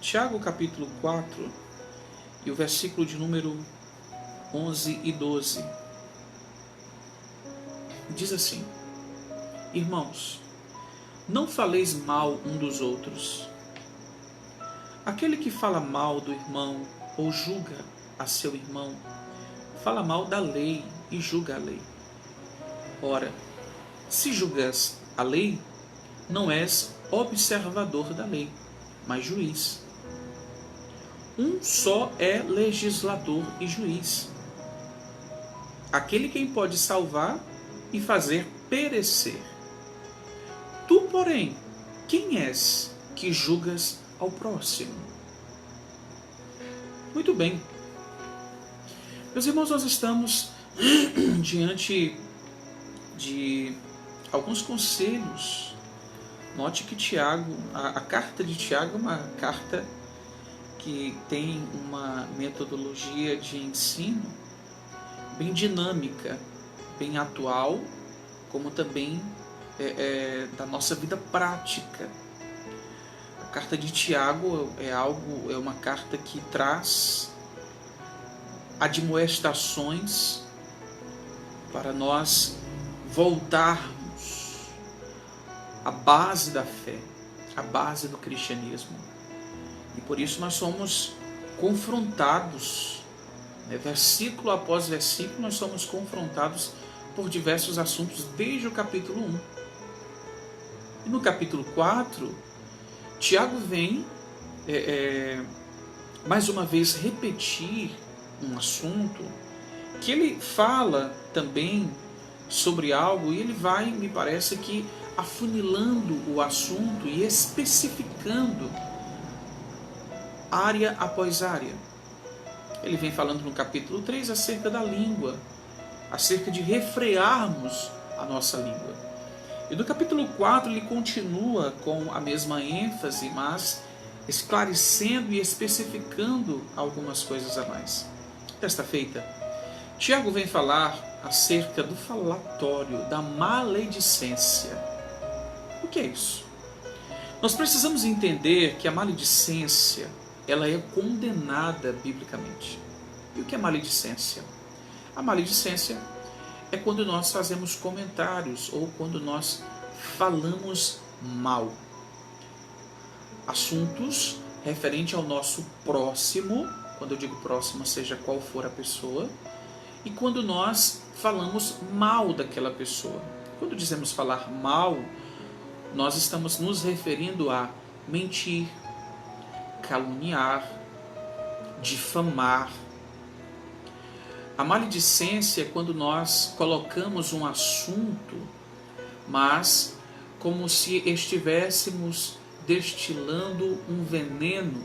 Tiago capítulo 4 e o versículo de número 11 e 12. Diz assim: Irmãos, não faleis mal um dos outros. Aquele que fala mal do irmão ou julga a seu irmão, fala mal da lei e julga a lei. Ora, se julgas a lei, não és observador da lei, mas juiz. Um só é legislador e juiz, aquele quem pode salvar e fazer perecer. Tu, porém, quem és que julgas ao próximo? Muito bem. Meus irmãos, nós estamos diante de alguns conselhos. Note que Tiago, a carta de Tiago é uma carta que tem uma metodologia de ensino bem dinâmica, bem atual, como também da nossa vida prática. A carta de Tiago é uma carta que traz admoestações para nós voltarmos à base da fé, à base do cristianismo. E por isso nós somos confrontados, versículo após versículo, nós somos confrontados por diversos assuntos desde o capítulo 1. E no capítulo 4, Tiago vem mais uma vez repetir um assunto que ele fala também sobre algo, e ele vai, me parece que, afunilando o assunto e especificando área após área. Ele vem falando no capítulo 3 acerca da língua, acerca de refrearmos a nossa língua. E no capítulo 4 ele continua com a mesma ênfase, mas esclarecendo e especificando algumas coisas a mais. Desta feita, Tiago vem falar acerca do falatório, da maledicência. O que é isso? Nós precisamos entender que a maledicência, ela é condenada biblicamente. E o que é maledicência? A maledicência é quando nós fazemos comentários ou quando nós falamos mal. Assuntos referentes ao nosso próximo, quando eu digo próximo, seja qual for a pessoa, e quando nós falamos mal daquela pessoa. Quando dizemos falar mal, nós estamos nos referindo a mentir, caluniar, difamar. A maledicência é quando nós colocamos um assunto, mas como se estivéssemos destilando um veneno,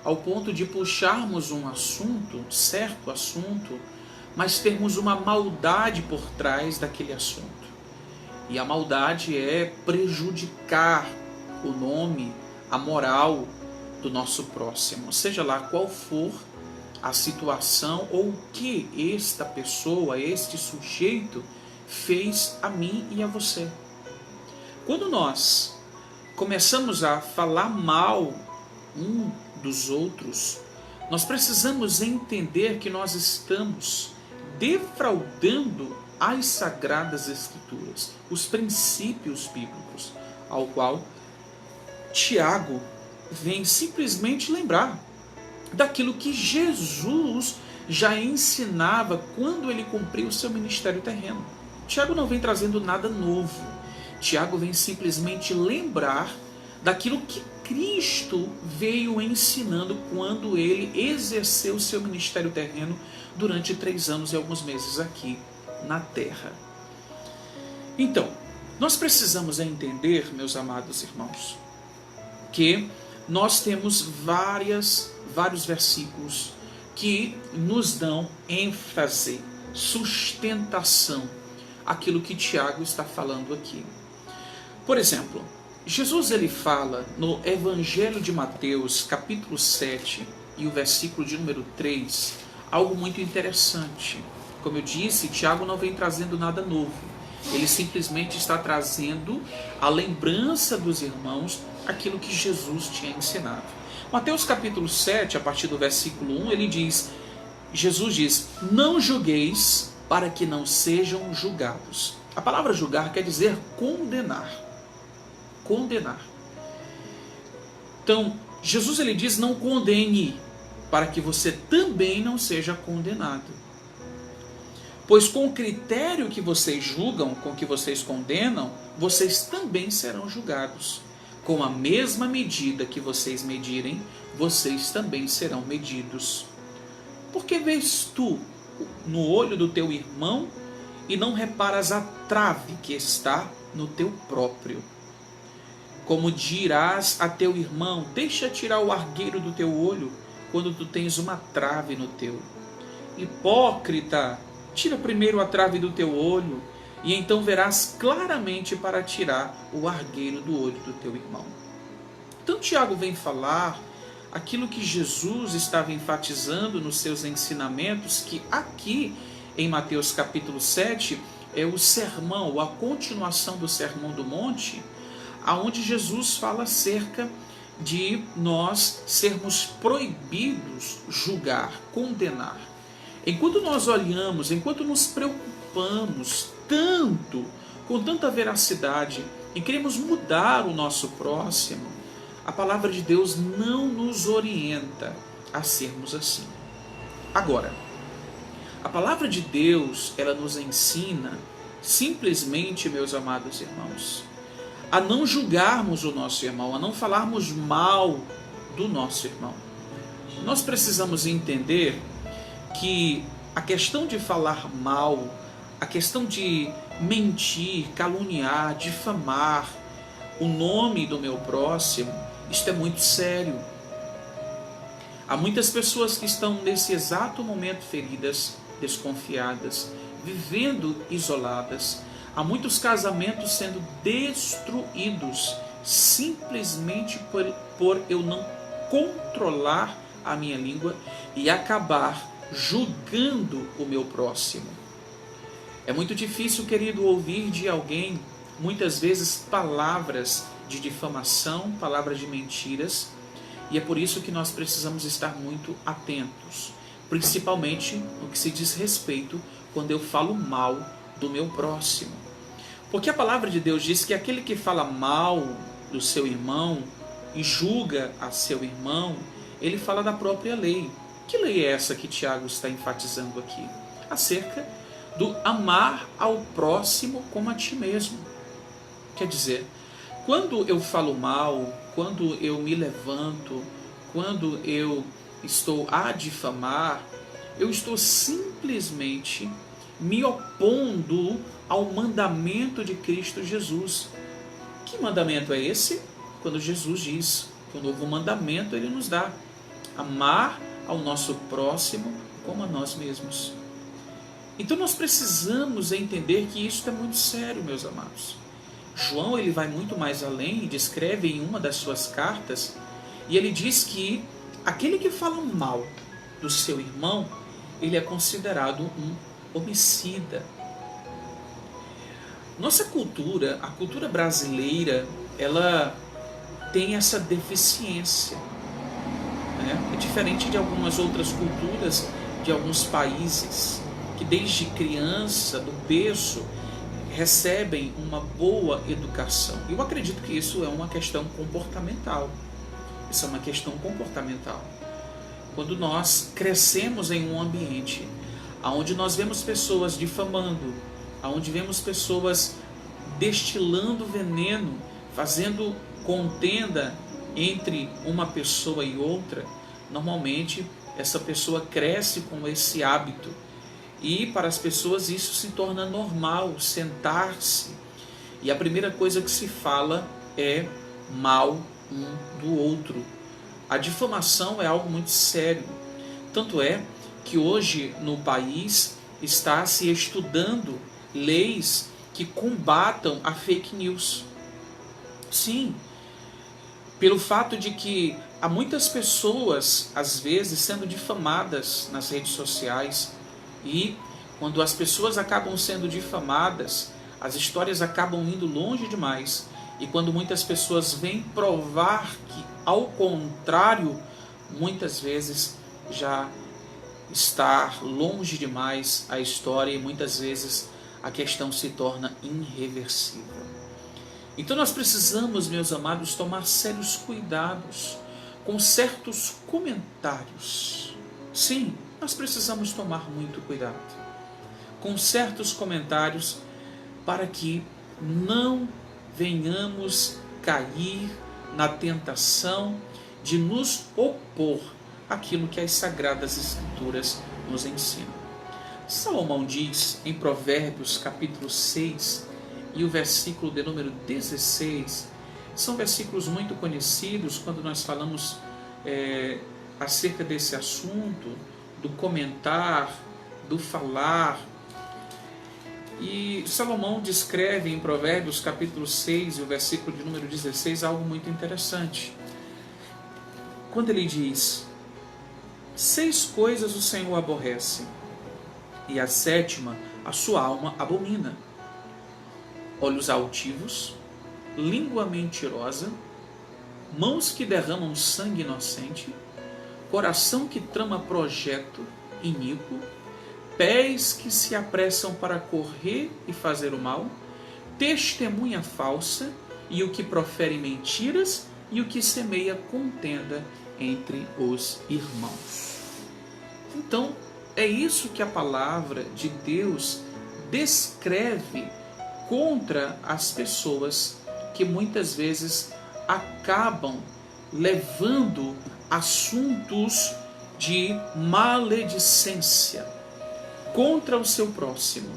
ao ponto de puxarmos um assunto, certo assunto, mas termos uma maldade por trás daquele assunto. E a maldade é prejudicar o nome, a moral do nosso próximo, seja lá qual for a situação ou o que esta pessoa, este sujeito fez a mim e a você. Quando nós começamos a falar mal um dos outros, nós precisamos entender que nós estamos defraudando as Sagradas Escrituras, os princípios bíblicos, ao qual Tiago vem simplesmente lembrar daquilo que Jesus já ensinava quando ele cumpriu o seu ministério terreno. Tiago não vem trazendo nada novo. Tiago vem simplesmente lembrar daquilo que Cristo veio ensinando quando ele exerceu o seu ministério terreno durante 3 anos e alguns meses aqui na terra. Então, nós precisamos entender, meus amados irmãos, que nós temos vários versículos que nos dão ênfase, sustentação, aquilo que Tiago está falando aqui. Por exemplo, Jesus ele fala no Evangelho de Mateus, capítulo 7, e o versículo de número 3, algo muito interessante. Como eu disse, Tiago não vem trazendo nada novo. Ele simplesmente está trazendo a lembrança dos irmãos aquilo que Jesus tinha ensinado. Mateus capítulo 7, a partir do versículo 1, Jesus diz: não julgueis para que não sejam julgados. A palavra julgar quer dizer condenar. Condenar. Então, Jesus ele diz: não condene, para que você também não seja condenado. Pois com o critério que vocês julgam, com que vocês condenam, vocês também serão julgados. Com a mesma medida que vocês medirem, vocês também serão medidos. Por que vês tu no olho do teu irmão e não reparas a trave que está no teu próprio? Como dirás a teu irmão: deixa tirar o argueiro do teu olho, quando tu tens uma trave no teu? Hipócrita, tira primeiro a trave do teu olho, e então verás claramente para tirar o argueiro do olho do teu irmão. Então Tiago vem falar aquilo que Jesus estava enfatizando nos seus ensinamentos, que aqui em Mateus capítulo 7 é o sermão, a continuação do Sermão do Monte, aonde Jesus fala acerca de nós sermos proibidos julgar, condenar. Enquanto nós olhamos, enquanto nos preocupamos tanto, com tanta veracidade, e queremos mudar o nosso próximo, a palavra de Deus não nos orienta a sermos assim. Agora, a palavra de Deus, ela nos ensina simplesmente, meus amados irmãos, a não julgarmos o nosso irmão, a não falarmos mal do nosso irmão. Nós precisamos entender que a questão de falar mal, a questão de mentir, caluniar, difamar o nome do meu próximo, isto é muito sério. Há muitas pessoas que estão nesse exato momento feridas, desconfiadas, vivendo isoladas. Há muitos casamentos sendo destruídos simplesmente por eu não controlar a minha língua e acabar julgando o meu próximo. É muito difícil, querido, ouvir de alguém, muitas vezes, palavras de difamação, palavras de mentiras, e é por isso que nós precisamos estar muito atentos, principalmente no que se diz respeito quando eu falo mal do meu próximo. Porque a palavra de Deus diz que aquele que fala mal do seu irmão e julga a seu irmão, ele fala da própria lei. Que lei é essa que Tiago está enfatizando aqui? Acerca do amar ao próximo como a ti mesmo. Quer dizer, quando eu falo mal, quando eu me levanto, quando eu estou a difamar, eu estou simplesmente me opondo ao mandamento de Cristo Jesus. Que mandamento é esse? Quando Jesus diz que o novo mandamento ele nos dá: amar ao nosso próximo como a nós mesmos. Então nós precisamos entender que isso é muito sério, meus amados. João ele vai muito mais além e descreve em uma das suas cartas, e ele diz que aquele que fala mal do seu irmão, ele é considerado um homicida. Nossa cultura, a cultura brasileira, ela tem essa deficiência. É diferente de algumas outras culturas, de alguns países, que desde criança, do berço, recebem uma boa educação. Eu acredito que isso é uma questão comportamental. Isso é uma questão comportamental. Quando nós crescemos em um ambiente onde nós vemos pessoas difamando, onde vemos pessoas destilando veneno, fazendo contenda entre uma pessoa e outra, normalmente essa pessoa cresce com esse hábito. E para as pessoas isso se torna normal, sentar-se. E a primeira coisa que se fala é mal um do outro. A difamação é algo muito sério. Tanto é que hoje no país está se estudando leis que combatam a fake news. Sim, pelo fato de que há muitas pessoas, às vezes, sendo difamadas nas redes sociais. E quando as pessoas acabam sendo difamadas, as histórias acabam indo longe demais. E quando muitas pessoas vêm provar que, ao contrário, muitas vezes já está longe demais a história e muitas vezes a questão se torna irreversível. Então nós precisamos, meus amados, tomar sérios cuidados com certos comentários. Sim, nós precisamos tomar muito cuidado com certos comentários para que não venhamos cair na tentação de nos opor àquilo que as Sagradas Escrituras nos ensinam. Salomão diz em Provérbios capítulo 6 e o versículo de número 16, são versículos muito conhecidos quando nós falamos acerca desse assunto, do comentar, do falar. E Salomão descreve em Provérbios capítulo 6 e o versículo de número 16 algo muito interessante. Quando ele diz: 6 coisas o Senhor aborrece, e a 7ª a sua alma abomina: olhos altivos, língua mentirosa, mãos que derramam sangue inocente, coração que trama projeto iníquo, pés que se apressam para correr e fazer o mal, testemunha falsa, e o que profere mentiras, e o que semeia contenda entre os irmãos. Então, é isso que a palavra de Deus descreve contra as pessoas que muitas vezes acabam levando assuntos de maledicência contra o seu próximo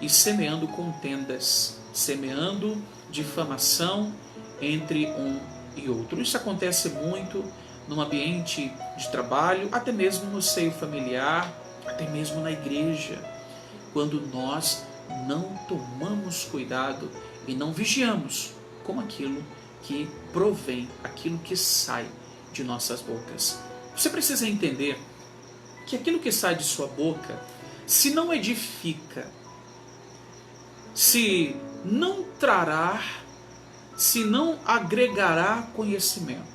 e semeando contendas, semeando difamação entre um e outro. Isso acontece muito no ambiente de trabalho, até mesmo no seio familiar, até mesmo na igreja, quando nós não tomamos cuidado e não vigiamos com aquilo que provém, aquilo que sai de nossas bocas. Você precisa entender que aquilo que sai de sua boca, se não edifica, se não trará, se não agregará conhecimento,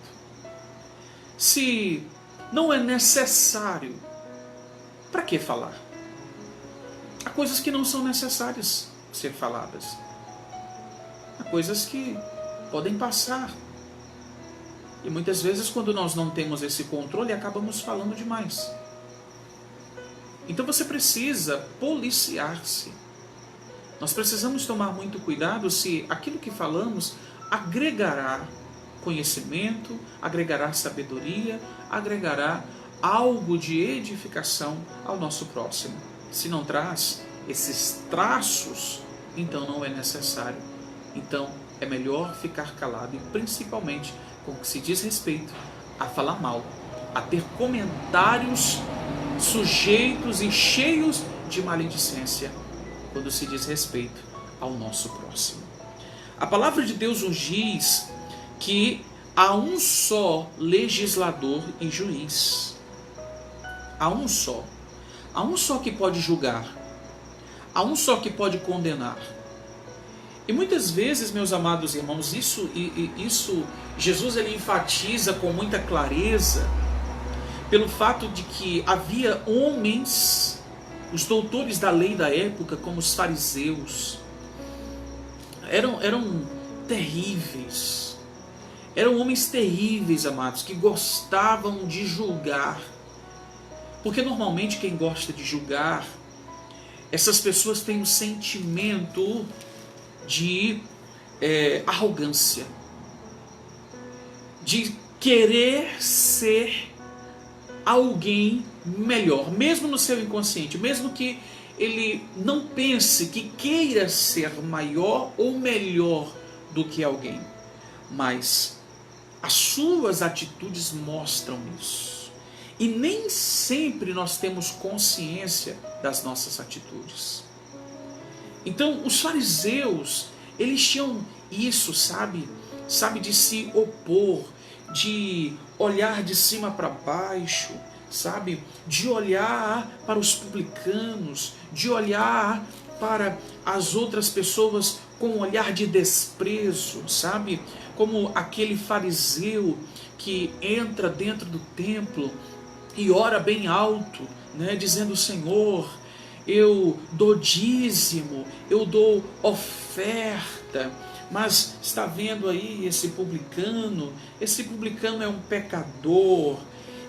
se não é necessário, para que falar? Há coisas que não são necessárias ser faladas. Há coisas que podem passar. E muitas vezes, quando nós não temos esse controle, acabamos falando demais. Então você precisa policiar-se. Nós precisamos tomar muito cuidado se aquilo que falamos agregará conhecimento, agregará sabedoria, agregará algo de edificação ao nosso próximo. Se não traz esses traços, então não é necessário. Então é melhor ficar calado, e principalmente com o que se diz respeito a falar mal, a ter comentários sujeitos e cheios de maledicência, quando se diz respeito ao nosso próximo. A palavra de Deus nos diz que há um só legislador e juiz. Há um só. Há um só que pode julgar. Há um só que pode condenar. E muitas vezes, meus amados irmãos, isso Jesus ele enfatiza com muita clareza pelo fato de que havia homens, os doutores da lei da época, como os fariseus, eram terríveis. Eram homens terríveis, amados, que gostavam de julgar. Porque normalmente quem gosta de julgar, essas pessoas têm um sentimento de arrogância, de querer ser alguém melhor, mesmo no seu inconsciente, mesmo que ele não pense que queira ser maior ou melhor do que alguém, mas as suas atitudes mostram isso. E nem sempre nós temos consciência das nossas atitudes. Então, os fariseus, eles tinham isso, sabe, de se opor, de olhar de cima para baixo, sabe, de olhar para os publicanos, de olhar para as outras pessoas com um olhar de desprezo, sabe? Como aquele fariseu que entra dentro do templo e ora bem alto, né, dizendo: Senhor, eu dou dízimo, eu dou oferta, mas está vendo aí esse publicano é um pecador,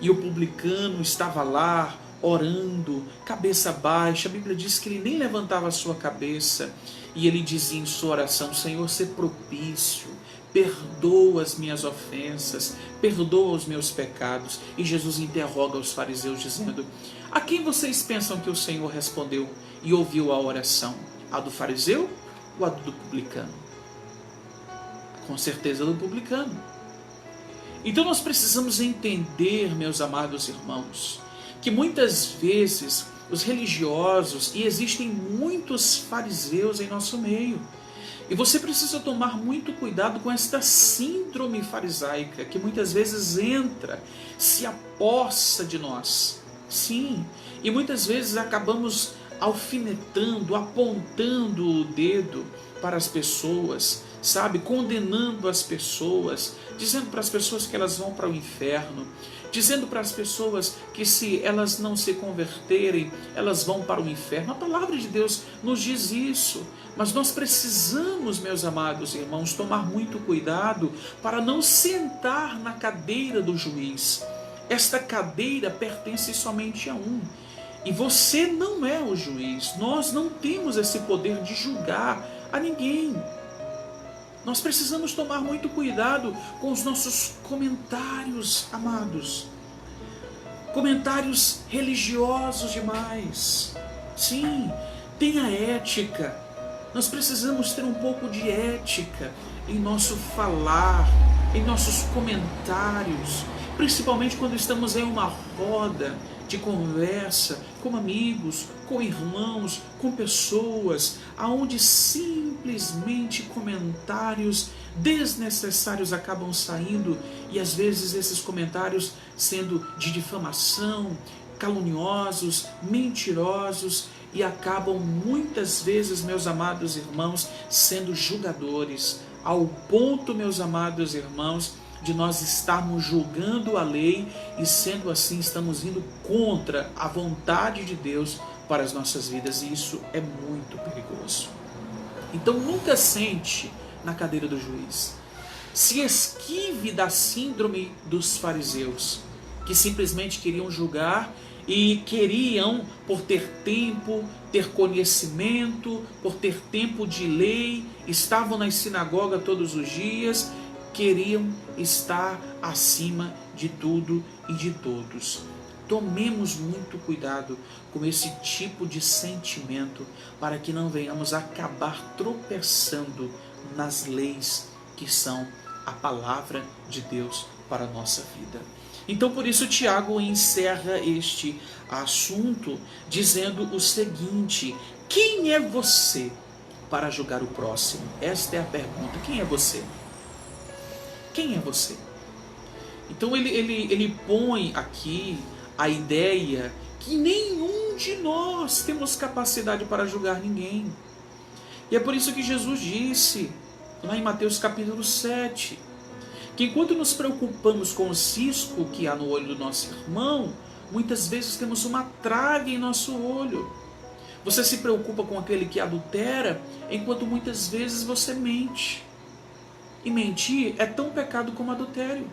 e o publicano estava lá orando, cabeça baixa. A Bíblia diz que ele nem levantava a sua cabeça, e ele dizia em sua oração: Senhor, sê propício, perdoa as minhas ofensas, perdoa os meus pecados. E Jesus interroga os fariseus dizendo: a quem vocês pensam que o Senhor respondeu e ouviu a oração? A do fariseu ou a do publicano? Com certeza do publicano. Então nós precisamos entender, meus amados irmãos, que muitas vezes os religiosos, e existem muitos fariseus em nosso meio, e você precisa tomar muito cuidado com esta síndrome farisaica, que muitas vezes entra, se apossa de nós. Sim, e muitas vezes acabamos alfinetando, apontando o dedo para as pessoas, sabe, condenando as pessoas, dizendo para as pessoas que elas vão para o inferno, dizendo para as pessoas que se elas não se converterem, elas vão para o inferno. A palavra de Deus nos diz isso, mas nós precisamos, meus amados irmãos, tomar muito cuidado para não sentar na cadeira do juiz. Esta cadeira pertence somente a um, e você não é o juiz. Nós não temos esse poder de julgar a ninguém. Nós precisamos tomar muito cuidado com os nossos comentários, amados. Comentários religiosos demais. Sim, tenha ética. Nós precisamos ter um pouco de ética em nosso falar, em nossos comentários, principalmente quando estamos em uma roda de conversa, com amigos, com irmãos, com pessoas, aonde simplesmente comentários desnecessários acabam saindo, e às vezes esses comentários sendo de difamação, caluniosos, mentirosos, e acabam muitas vezes, meus amados irmãos, sendo julgadores, ao ponto, meus amados irmãos, de nós estarmos julgando a lei, e sendo assim estamos indo contra a vontade de Deus para as nossas vidas, e isso é muito perigoso. Então nunca sente na cadeira do juiz. Se esquive da síndrome dos fariseus, que simplesmente queriam julgar e queriam, por ter tempo, ter conhecimento, por ter tempo de lei, estavam na sinagoga todos os dias, queriam estar acima de tudo e de todos. Tomemos muito cuidado com esse tipo de sentimento, para que não venhamos acabar tropeçando nas leis que são a palavra de Deus para a nossa vida. Então, por isso, Tiago encerra este assunto dizendo o seguinte: quem é você para julgar o próximo? Esta é a pergunta. Quem é você? Quem é você? Então ele põe aqui a ideia que nenhum de nós temos capacidade para julgar ninguém. E é por isso que Jesus disse, lá em Mateus capítulo 7, que enquanto nos preocupamos com o cisco que há no olho do nosso irmão, muitas vezes temos uma trave em nosso olho. Você se preocupa com aquele que adultera, enquanto muitas vezes você mente. E mentir é tão pecado como adultério.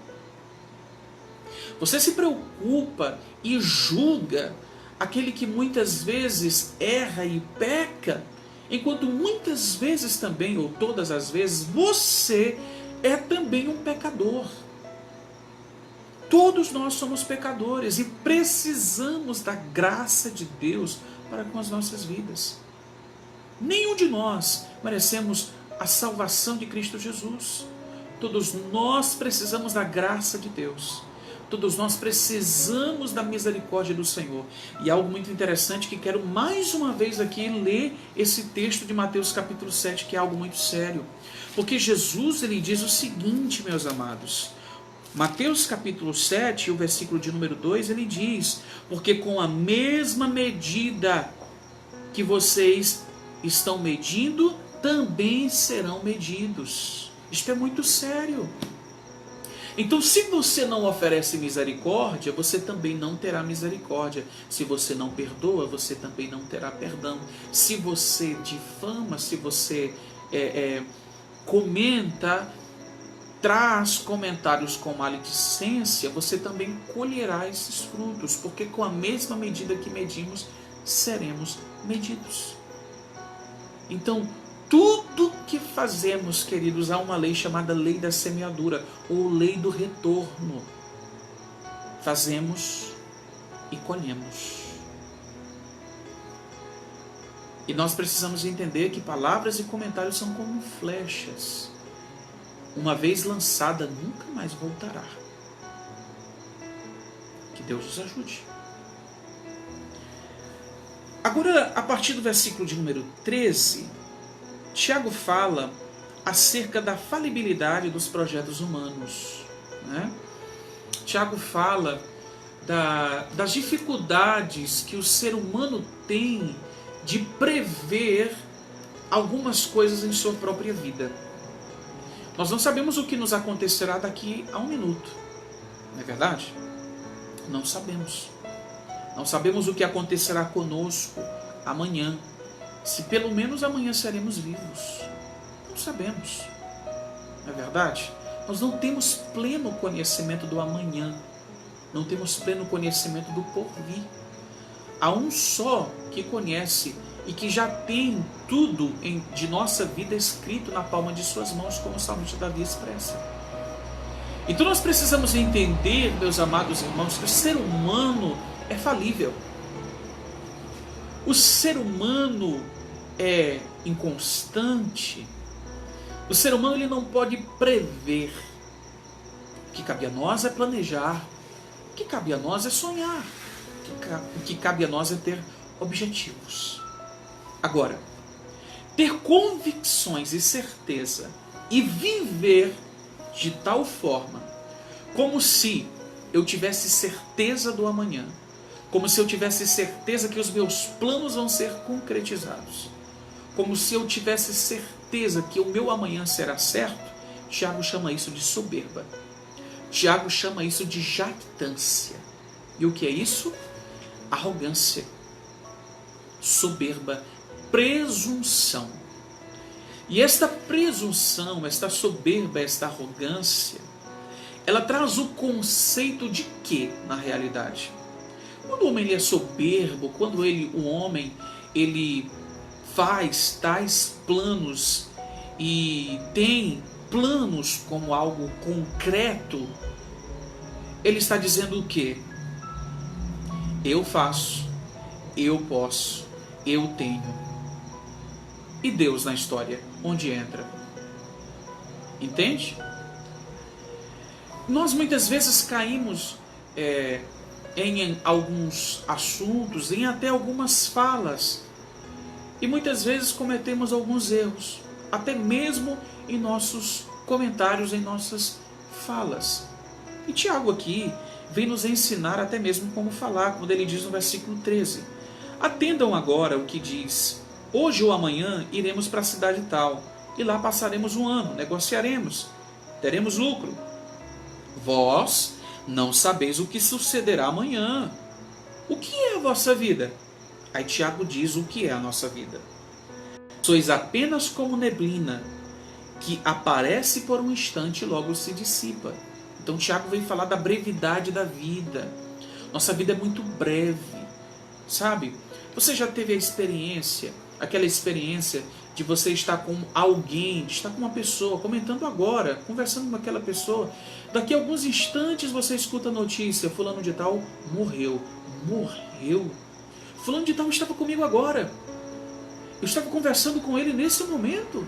Você se preocupa e julga aquele que muitas vezes erra e peca, enquanto muitas vezes também, ou todas as vezes, você é também um pecador. Todos nós somos pecadores e precisamos da graça de Deus para com as nossas vidas. Nenhum de nós merecemos a salvação de Cristo Jesus. Todos nós precisamos da graça de Deus. Todos nós precisamos da misericórdia do Senhor. E algo muito interessante que quero mais uma vez aqui ler esse texto de Mateus capítulo 7, que é algo muito sério. Porque Jesus, ele diz o seguinte, meus amados. Mateus capítulo 7, o versículo de número 2, ele diz: porque com a mesma medida que vocês estão medindo, também serão medidos. Isto é muito sério. Então, se você não oferece misericórdia, você também não terá misericórdia. Se você não perdoa, você também não terá perdão. Se você difama, se você comenta, traz comentários com maledicência, você também colherá esses frutos, porque com a mesma medida que medimos, seremos medidos. Então, tudo que fazemos, queridos, há uma lei chamada lei da semeadura, ou lei do retorno. Fazemos e colhemos. E nós precisamos entender que palavras e comentários são como flechas. Uma vez lançada, nunca mais voltará. Que Deus nos ajude. Agora, a partir do versículo de número 13, Tiago fala acerca da falibilidade dos projetos humanos. Né? Tiago fala das dificuldades que o ser humano tem de prever algumas coisas em sua própria vida. Nós não sabemos o que nos acontecerá daqui a um minuto, não é verdade? Não sabemos. Não sabemos o que acontecerá conosco amanhã. Se pelo menos amanhã seremos vivos. Não sabemos. Não é verdade? Nós não temos pleno conhecimento do amanhã. Não temos pleno conhecimento do porvir. Há um só que conhece e que já tem tudo de nossa vida escrito na palma de suas mãos, como o salmista Davi expressa. Então nós precisamos entender, meus amados irmãos, que o ser humano é falível. O ser humano é inconstante. O ser humano ele não pode prever. O que cabe a nós é planejar. O que cabe a nós é sonhar. O que cabe a nós é ter objetivos. Agora, ter convicções e certeza e viver de tal forma como se eu tivesse certeza do amanhã, como se eu tivesse certeza que os meus planos vão ser concretizados, como se eu tivesse certeza que o meu amanhã será certo, Tiago chama isso de soberba. Tiago chama isso de jactância. E o que é isso? Arrogância, soberba, presunção. E esta presunção, esta soberba, esta arrogância, ela traz o conceito de quê na realidade? Quando o homem é soberbo, quando o homem faz tais planos e tem planos como algo concreto, ele está dizendo o quê? Eu faço, eu posso, eu tenho. E Deus na história, onde entra? Entende? Nós muitas vezes caímos em alguns assuntos, em até algumas falas, e muitas vezes cometemos alguns erros, até mesmo em nossos comentários, em nossas falas. E Tiago aqui vem nos ensinar até mesmo como falar, quando ele diz no versículo 13: atendam agora o que diz: hoje ou amanhã iremos para a cidade tal, e lá passaremos um ano, negociaremos, teremos lucro. Vós não sabeis o que sucederá amanhã. O que é a vossa vida? Aí Tiago diz o que é a nossa vida. Sois apenas como neblina, que aparece por um instante e logo se dissipa. Então Tiago vem falar da brevidade da vida. Nossa vida é muito breve, sabe? Você já teve a experiência, aquela experiência de você estar com alguém, de estar com uma pessoa, comentando agora, conversando com aquela pessoa, daqui a alguns instantes você escuta a notícia: fulano de tal morreu. Morreu? Fulano de tal estava comigo agora. Eu estava conversando com ele nesse momento.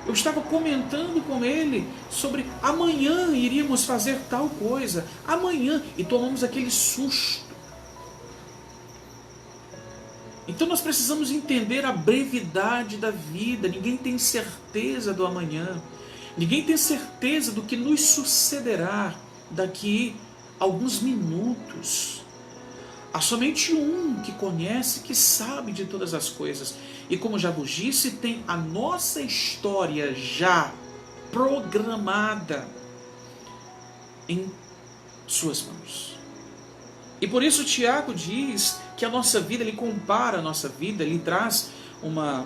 Eu estava comentando com ele sobre amanhã iríamos fazer tal coisa. Amanhã. E tomamos aquele susto. Então nós precisamos entender a brevidade da vida. Ninguém tem certeza do amanhã. Ninguém tem certeza do que nos sucederá daqui a alguns minutos. Há somente um que conhece, que sabe de todas as coisas. E como já vos disse, tem a nossa história já programada em suas mãos. E por isso Tiago diz que a nossa vida, ele compara a nossa vida, ele traz uma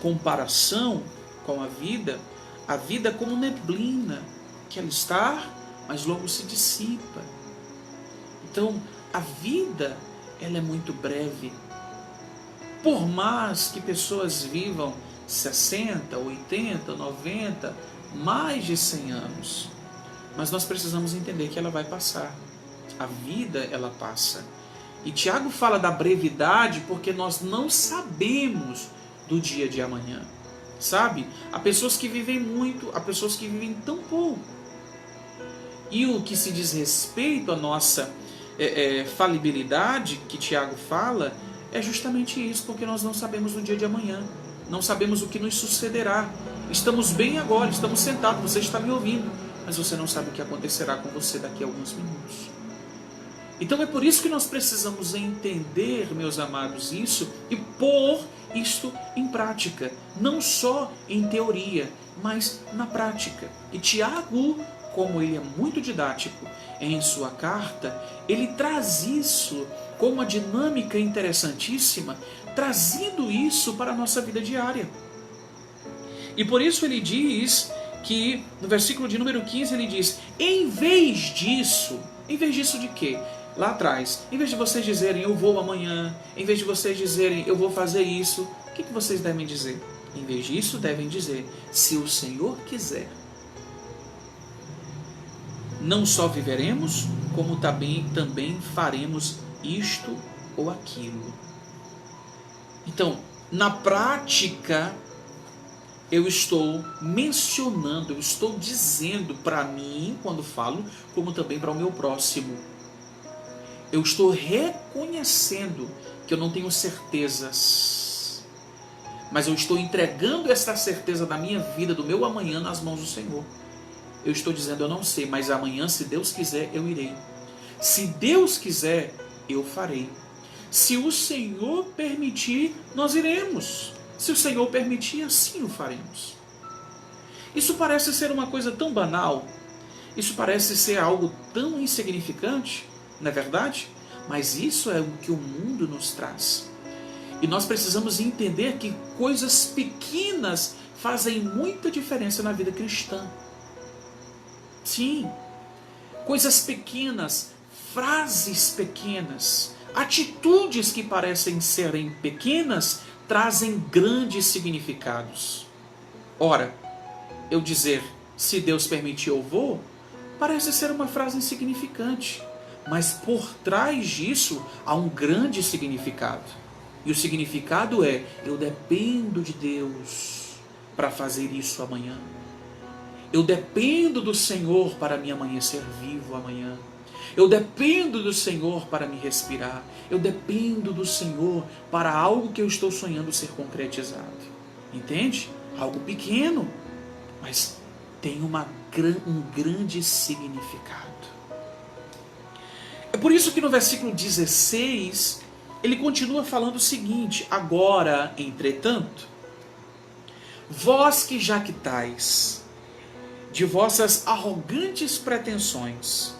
comparação com a vida como neblina, que ela está, mas logo se dissipa. Então, a vida, ela é muito breve. Por mais que pessoas vivam 60, 80, 90, mais de 100 anos, mas nós precisamos entender que ela vai passar. A vida, ela passa. E Tiago fala da brevidade porque nós não sabemos do dia de amanhã. Sabe? Há pessoas que vivem muito, há pessoas que vivem tão pouco. E o que se diz respeito à nossa falibilidade, que Tiago fala, é justamente isso, porque nós não sabemos do dia de amanhã. Não sabemos o que nos sucederá. Estamos bem agora, estamos sentados, você está me ouvindo, mas você não sabe o que acontecerá com você daqui a alguns minutos. Então é por isso que nós precisamos entender, meus amados, isso e pôr isto em prática. Não só em teoria, mas na prática. E Tiago, como ele é muito didático em sua carta, ele traz isso com uma dinâmica interessantíssima, trazendo isso para a nossa vida diária. E por isso ele diz que, no versículo de número 15, ele diz, em vez disso de quê? Lá atrás, em vez de vocês dizerem, eu vou amanhã, em vez de vocês dizerem, eu vou fazer isso, o que vocês devem dizer? Em vez disso, devem dizer, se o Senhor quiser, não só viveremos, como também faremos isto ou aquilo. Então, na prática, eu estou mencionando, eu estou dizendo para mim, quando falo, como também para o meu próximo. Eu estou reconhecendo que eu não tenho certezas, mas eu estou entregando essa certeza da minha vida, do meu amanhã, nas mãos do Senhor. Eu estou dizendo, eu não sei, mas amanhã, se Deus quiser, eu irei. Se Deus quiser, eu farei. Se o Senhor permitir, nós iremos. Se o Senhor permitir, assim o faremos. Isso parece ser uma coisa tão banal, isso parece ser algo tão insignificante, não é verdade? Mas isso é o que o mundo nos traz. E nós precisamos entender que coisas pequenas fazem muita diferença na vida cristã. Sim, coisas pequenas, frases pequenas, atitudes que parecem serem pequenas, trazem grandes significados. Ora, eu dizer, se Deus permitir eu vou, parece ser uma frase insignificante, mas por trás disso há um grande significado. E o significado é, eu dependo de Deus para fazer isso amanhã. Eu dependo do Senhor para me amanhecer vivo amanhã. Eu dependo do Senhor para me respirar. Eu dependo do Senhor para algo que eu estou sonhando ser concretizado. Entende? Algo pequeno, mas tem um grande significado. É por isso que no versículo 16, ele continua falando o seguinte, agora, entretanto, vós que jactais de vossas arrogantes pretensões.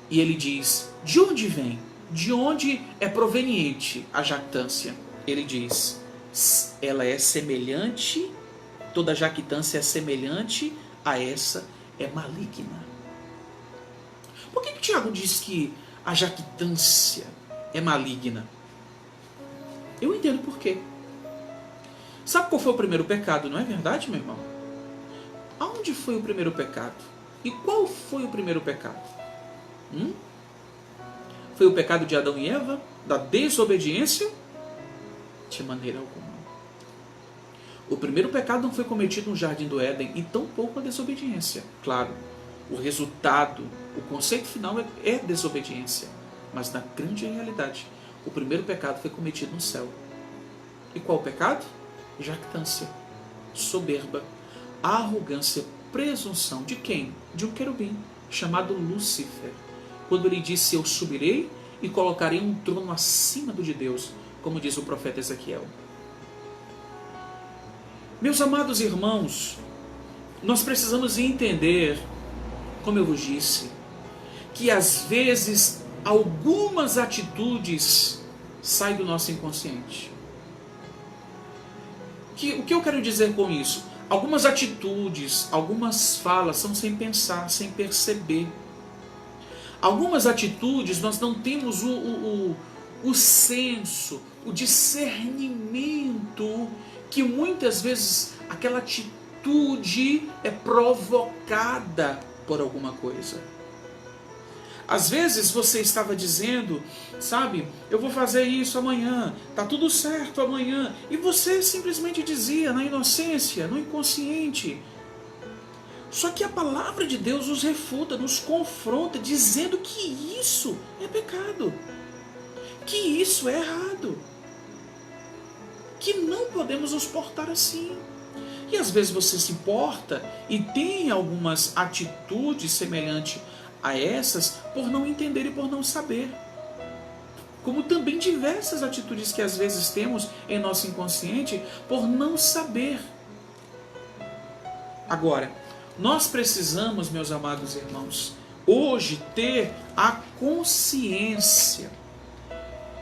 E ele diz, de onde vem? De onde é proveniente a jactância? Ele diz, ela é semelhante, toda jactância é semelhante a essa, é maligna. Por que Tiago diz que a jactância é maligna? Eu entendo por quê. Sabe qual foi o primeiro pecado, não é verdade, meu irmão? Aonde foi o primeiro pecado? E qual foi o primeiro pecado? Foi o pecado de Adão e Eva? Da desobediência? De maneira alguma. O primeiro pecado não foi cometido no jardim do Éden, e tampouco a desobediência. Claro, o resultado, o conceito final é desobediência. Mas na grande realidade, o primeiro pecado foi cometido no céu. E qual o pecado? Jactância, soberba, arrogância, presunção. De quem? De um querubim, chamado Lúcifer. Quando ele disse, eu subirei e colocarei um trono acima do de Deus, como diz o profeta Ezequiel. Meus amados irmãos, nós precisamos entender, como eu vos disse, que às vezes algumas atitudes saem do nosso inconsciente. O que eu quero dizer com isso? Algumas atitudes, algumas falas são sem pensar, sem perceber. Algumas atitudes nós não temos o senso, o discernimento, que muitas vezes aquela atitude é provocada por alguma coisa. Às vezes você estava dizendo, sabe, eu vou fazer isso amanhã, tá tudo certo amanhã, e você simplesmente dizia na inocência, no inconsciente. Só que a palavra de Deus nos refuta, nos confronta, dizendo que isso é pecado, que isso é errado, que não podemos nos portar assim. E às vezes você se porta e tem algumas atitudes semelhantes a essas por não entender e por não saber. Como também diversas atitudes que às vezes temos em nosso inconsciente por não saber. Agora, nós precisamos, meus amados irmãos, hoje ter a consciência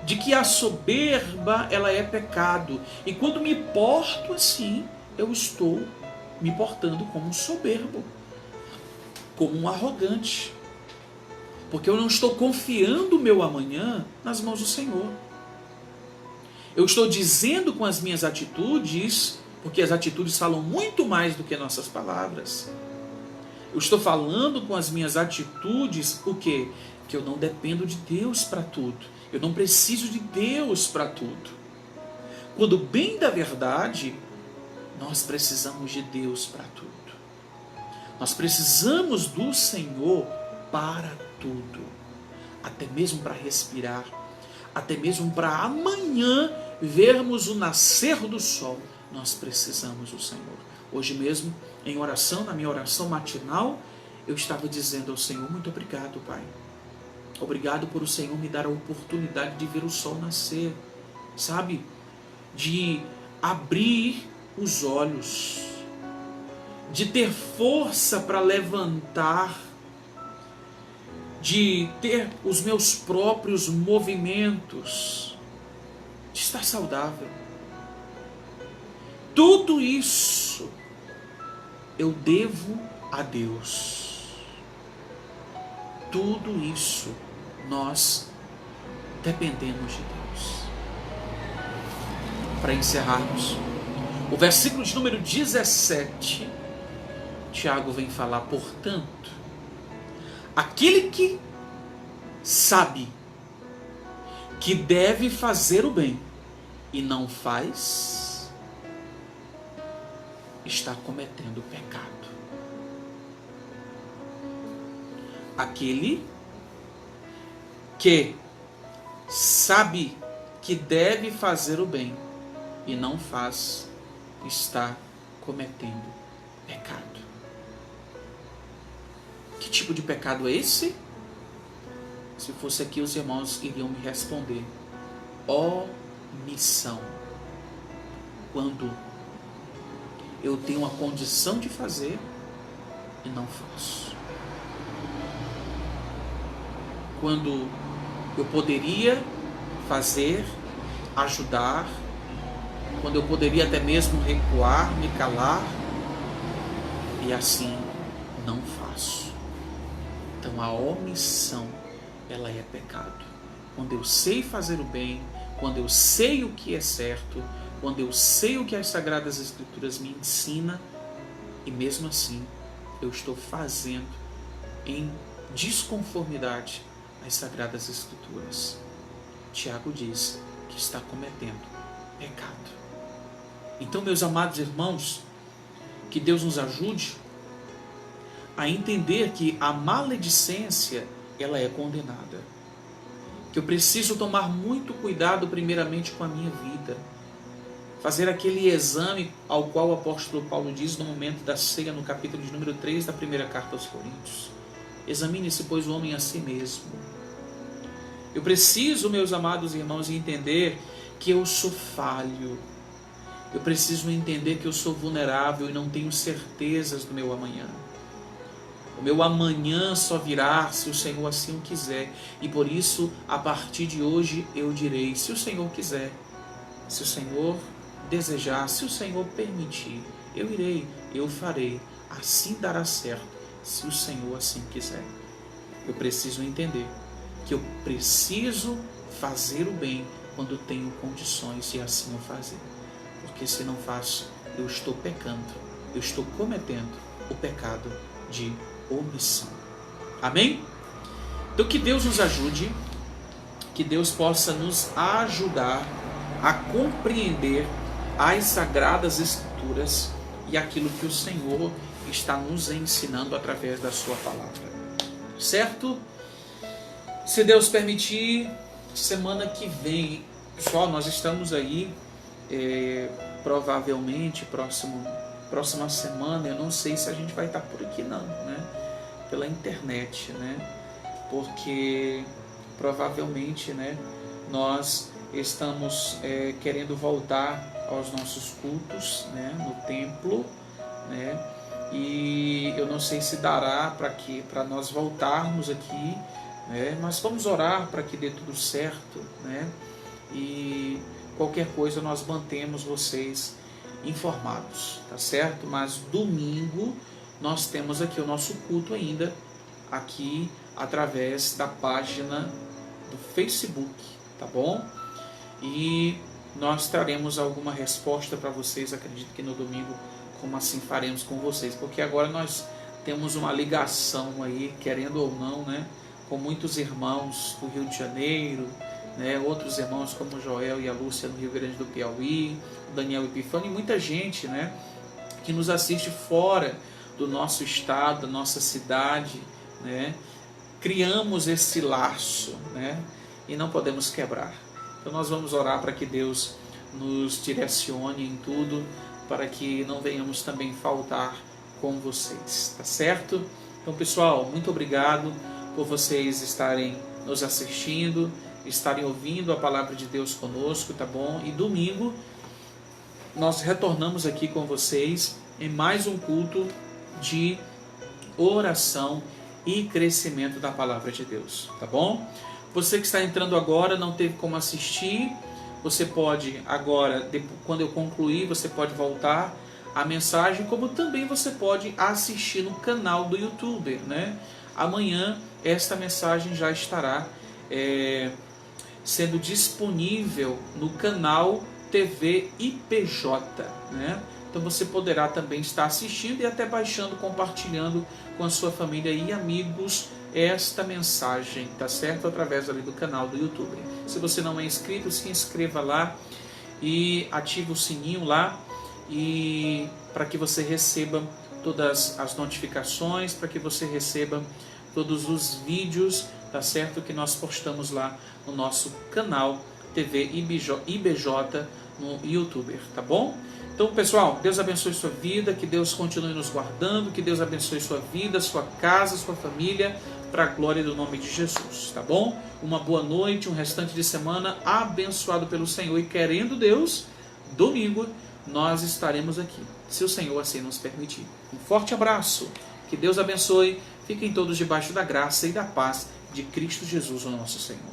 de que a soberba, ela é pecado. E quando me porto assim, eu estou me portando como um soberbo, como um arrogante. Porque eu não estou confiando o meu amanhã nas mãos do Senhor. Eu estou dizendo com as minhas atitudes, porque as atitudes falam muito mais do que nossas palavras. Eu estou falando com as minhas atitudes o quê? Que eu não dependo de Deus para tudo. Eu não preciso de Deus para tudo. Quando bem da verdade, nós precisamos de Deus para tudo. Nós precisamos do Senhor para tudo. Até mesmo para respirar. Até mesmo para amanhã vermos o nascer do sol. Nós precisamos do Senhor. Hoje mesmo, em oração, na minha oração matinal, eu estava dizendo ao Senhor, muito obrigado, Pai. Obrigado por o Senhor me dar a oportunidade de ver o sol nascer, sabe? De abrir os olhos, de ter força para levantar, de ter os meus próprios movimentos, de estar saudável. Tudo isso eu devo a Deus. Tudo isso nós dependemos de Deus. Para encerrarmos, o versículo de número 17, Tiago vem falar, portanto, aquele que sabe que deve fazer o bem e não faz, está cometendo pecado. Aquele que sabe que deve fazer o bem e não faz, está cometendo pecado. Que tipo de pecado é esse? Se fosse aqui, os irmãos iriam me responder: omissão. Quando eu tenho a condição de fazer e não faço. Quando eu poderia fazer, ajudar, quando eu poderia até mesmo recuar, me calar, e assim não faço. Então a omissão, ela é pecado. Quando eu sei fazer o bem, quando eu sei o que é certo, quando eu sei o que as Sagradas Escrituras me ensinam, e mesmo assim eu estou fazendo em desconformidade às Sagradas Escrituras, Tiago diz que está cometendo pecado. Então, meus amados irmãos, que Deus nos ajude a entender que a maledicência, ela é condenada. Que eu preciso tomar muito cuidado primeiramente com a minha vida. Fazer aquele exame ao qual o apóstolo Paulo diz no momento da ceia, no capítulo de número 3 da primeira carta aos Coríntios. Examine-se, pois, o homem a si mesmo. Eu preciso, meus amados irmãos, entender que eu sou falho. Eu preciso entender que eu sou vulnerável e não tenho certezas do meu amanhã. O meu amanhã só virá se o Senhor assim o quiser. E por isso, a partir de hoje, eu direi, se o Senhor quiser, se o Senhor desejar, se o Senhor permitir, eu irei, eu farei. Assim dará certo, se o Senhor assim quiser. Eu preciso entender que eu preciso fazer o bem quando tenho condições de assim o fazer. Porque se não faço, eu estou pecando, eu estou cometendo o pecado de omissão. Amém? Então que Deus nos ajude, que Deus possa nos ajudar a compreender as Sagradas Escrituras e aquilo que o Senhor está nos ensinando através da sua palavra. Certo? Se Deus permitir, semana que vem, pessoal, nós estamos aí, provavelmente, próxima semana, eu não sei se a gente vai estar por aqui não, né? Pela internet, né? Porque provavelmente, né, nós estamos querendo voltar aos nossos cultos, né, no templo, né? E eu não sei se dará para nós voltarmos aqui, né? Mas vamos orar para que dê tudo certo, né? E qualquer coisa nós mantemos vocês informados, tá certo? Mas domingo nós temos aqui o nosso culto ainda, aqui através da página do Facebook, tá bom? E nós traremos alguma resposta para vocês, acredito que no domingo, como assim faremos com vocês, porque agora nós temos uma ligação aí, querendo ou não, né, com muitos irmãos do Rio de Janeiro, né, outros irmãos como o Joel e a Lúcia no Rio Grande do Piauí, o Daniel Epifânio e muita gente, né, que nos assiste fora do nosso estado, da nossa cidade, né? Criamos esse laço, né? E não podemos quebrar. Então nós vamos orar para que Deus nos direcione em tudo, para que não venhamos também faltar com vocês, tá certo? Então, pessoal, muito obrigado por vocês estarem nos assistindo, estarem ouvindo a palavra de Deus conosco, tá bom? E domingo nós retornamos aqui com vocês em mais um culto de oração e crescimento da palavra de Deus, tá bom? Você que está entrando agora, não teve como assistir, você pode agora, quando eu concluir, você pode voltar a mensagem, como também você pode assistir no canal do YouTube, né? Amanhã esta mensagem já estará sendo disponível no canal TV IPJ, né? Então você poderá também estar assistindo e até baixando, compartilhando com a sua família e amigos esta mensagem, tá certo? Através ali do canal do YouTube. Se você não é inscrito, se inscreva lá e ative o sininho lá, e para que você receba todas as notificações, para que você receba todos os vídeos, tá certo? Que nós postamos lá no nosso canal TV IBJ no YouTube, tá bom? Então, pessoal, Deus abençoe sua vida, que Deus continue nos guardando, que Deus abençoe sua vida, sua casa, sua família, para a glória do nome de Jesus, tá bom? Uma boa noite, um restante de semana abençoado pelo Senhor, e querendo Deus, domingo nós estaremos aqui, se o Senhor assim nos permitir. Um forte abraço, que Deus abençoe, fiquem todos debaixo da graça e da paz de Cristo Jesus, o nosso Senhor.